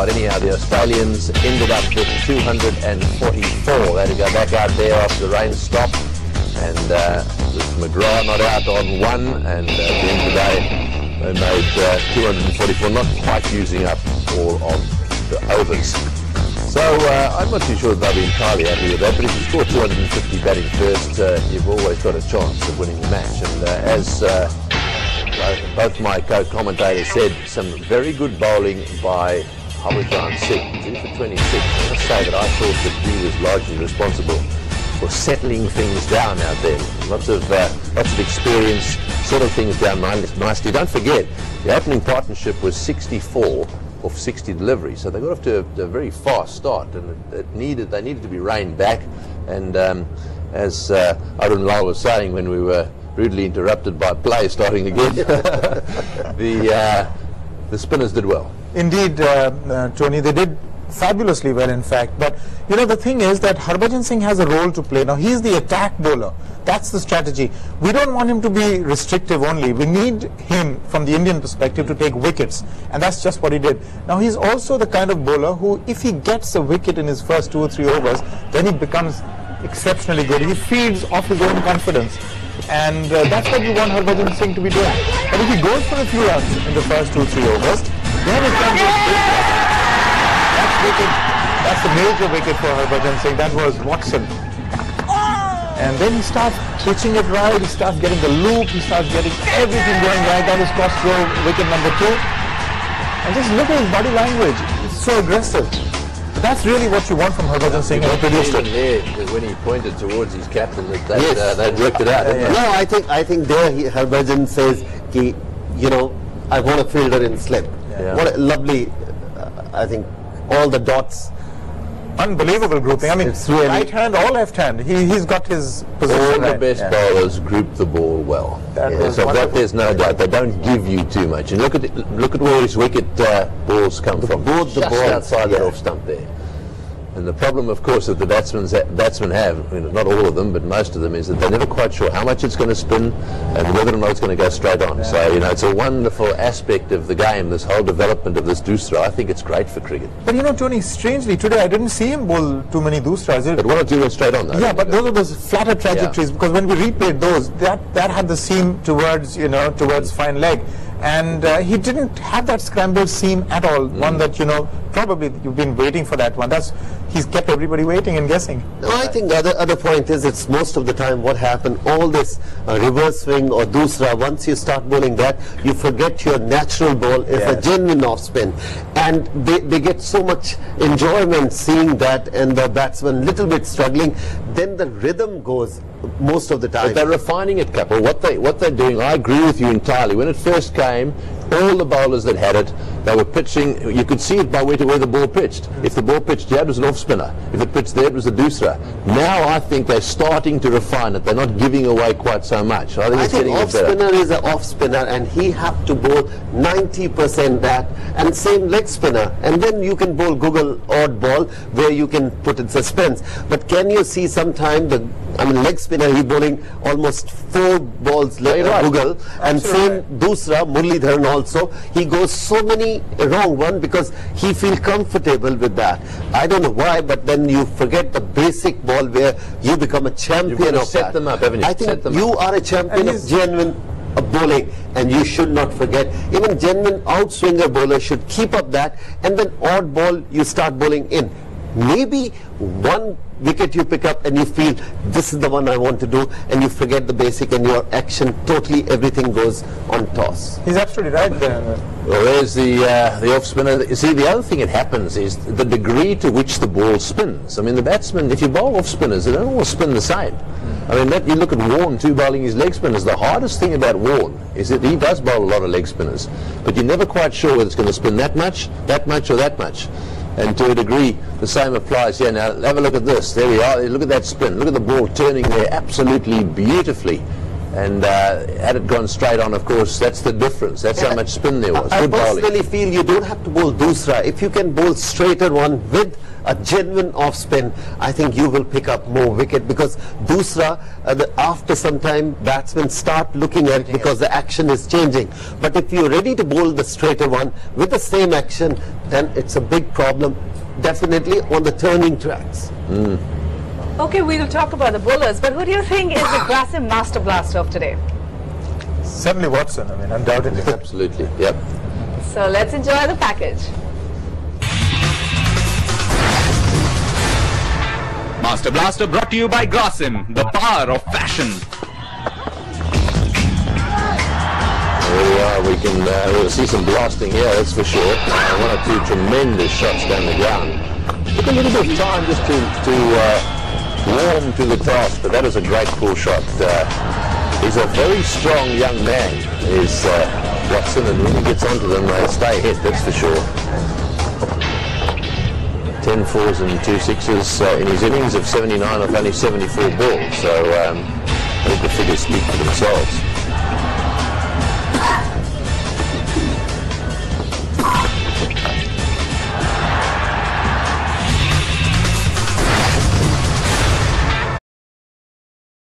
start. Anyhow, the Australians ended up with 244. They had to go back out there after the rain stopped. And McGrath not out on one. And at the end of the day, they made 244, not quite using up all of the overs. So I'm not too sure that they'll be entirely happy with that, but if you score 250 batting first, you've always got a chance of winning the match. And as both my co-commentators said, some very good bowling by Harbhajan Singh, 2 for 26. I must say that I thought that he was largely responsible for settling things down out there. Lots of experience, settled things down nicely. Don't forget, the opening partnership was 64 off 60 deliveries, so they got off to a very fast start, and they needed to be reined back. And as Arun Lal was saying when we were rudely interrupted by play starting again, the spinners did well. Indeed, Tony, they did fabulously well, in fact. But you know, the thing is that Harbhajan Singh has a role to play. Now he's the attack bowler. That's the strategy. We don't want him to be restrictive only. We need him, from the Indian perspective, to take wickets, and that's just what he did. Now he's also the kind of bowler who, if he gets a wicket in his first 2 or 3 overs, then he becomes exceptionally good. He feeds off his own confidence, and that's what we want Harbhajan Singh to be doing. But if he goes for a few runs in the first 2 or 3 overs, then it can be that's a major wicket for Harbhajan Singh. That was Watson. And then he starts pitching it right, he starts getting the loop, he starts getting everything going right. That is cross-throw wicket number 2. And just look at his body language. It's so aggressive. But that's really what you want from Harbhajan Singh. And produced it there when he pointed towards his captain, that worked it out. No, I think there Harbhajan says, you know, I want a fielder in slip. Yeah. What a lovely, I think, all the dots. Unbelievable grouping. I mean, it's really right hand or left hand. He's got his position. All the best bowlers group the ball well. So that there's no doubt. They don't give you too much. And look at where his wicket balls come from. Both the ball outside the off stump there. And the problem, of course, that the batsmen have, not all of them, but most of them, is that they're never quite sure how much it's going to spin and whether or not it's going to go straight on. So, it's a wonderful aspect of the game, this whole development of this doosra. I think it's great for cricket. But Tony, strangely, today I didn't see him bowl too many doosras. But 1 or 2 went straight on, though. Yeah, but those are those flatter trajectories, because when we replayed those, that had the seam towards, towards fine leg. And he didn't have that scrambled seam at all. One that, probably you've been waiting for that one. He's kept everybody waiting and guessing. No, I think the other point is, it's most of the time what happened, all this reverse swing or doosra, once you start bowling that, you forget your natural ball is a genuine off spin. And they get so much enjoyment seeing that, and the batsman little bit struggling, then the rhythm goes most of the time. But they're refining it, Kapil. What they're doing, I agree with you entirely. When it first came, all the bowlers that had it, they were pitching, you could see it by where the ball pitched. If the ball pitched here, it was an off spinner. If it pitched there, it was a doosra. Now I think they're starting to refine it. They're not giving away quite so much. I think off spinner is an off spinner, and he have to bowl 90% that, and same leg spinner. And then you can bowl Google odd ball where you can put in suspense. But can you see sometime leg spinner, he bowling almost 4 balls Google, and same doosra, Muralidharan also, he goes so many wrong one because he feel comfortable with that. I don't know why, but then you forget the basic ball where you become a champion of set them up, haven't you? I think you are a champion of genuine bowling, and you should not forget, even genuine outswinger bowler should keep up that, and then odd ball you start bowling in. Maybe one wicket you pick up and you feel this is the one I want to do, and you forget the basic, and your action totally, everything goes on toss. He's absolutely right there. Well, there's the off spinner. You see, the other thing that happens is the degree to which the ball spins. I mean, the batsmen, if you bowl off spinners, they don't all spin the same. I mean, you look at Warne too, bowling his leg spinners. The hardest thing about Warne is that he does bowl a lot of leg spinners, but you're never quite sure whether it's going to spin that much, or that much. And to a degree, the same applies here. Now, have a look at this. There we are. Look at that spin. Look at the ball turning there absolutely beautifully. And had it gone straight on, of course, that's the difference. That's how much spin there was. I Good bowling. personally feel you don't have to bowl doosra. If you can bowl straighter one with a genuine off spin, I think you will pick up more wicket, because doosra, after some time, batsmen start looking at it because the action is changing. But if you're ready to bowl the straighter one with the same action, then it's a big problem, definitely on the turning tracks. Okay, we will talk about the bowlers, but who do you think is the Grasim master blaster of today? Certainly Watson, I mean, undoubtedly. Absolutely, yep. So let's enjoy the package. Master Blaster brought to you by Grasim, the power of fashion. There we are. We'll see some blasting here, that's for sure. One or two tremendous shots down the ground. Took a little bit of time just to warm to the task, but that is a great pull shot. He's a very strong young man, is Watson, and when he gets onto them, they stay hit, that's for sure. 10 fours and 2 sixes in his innings of 79 of only 74 balls, so I think the figures speak for themselves.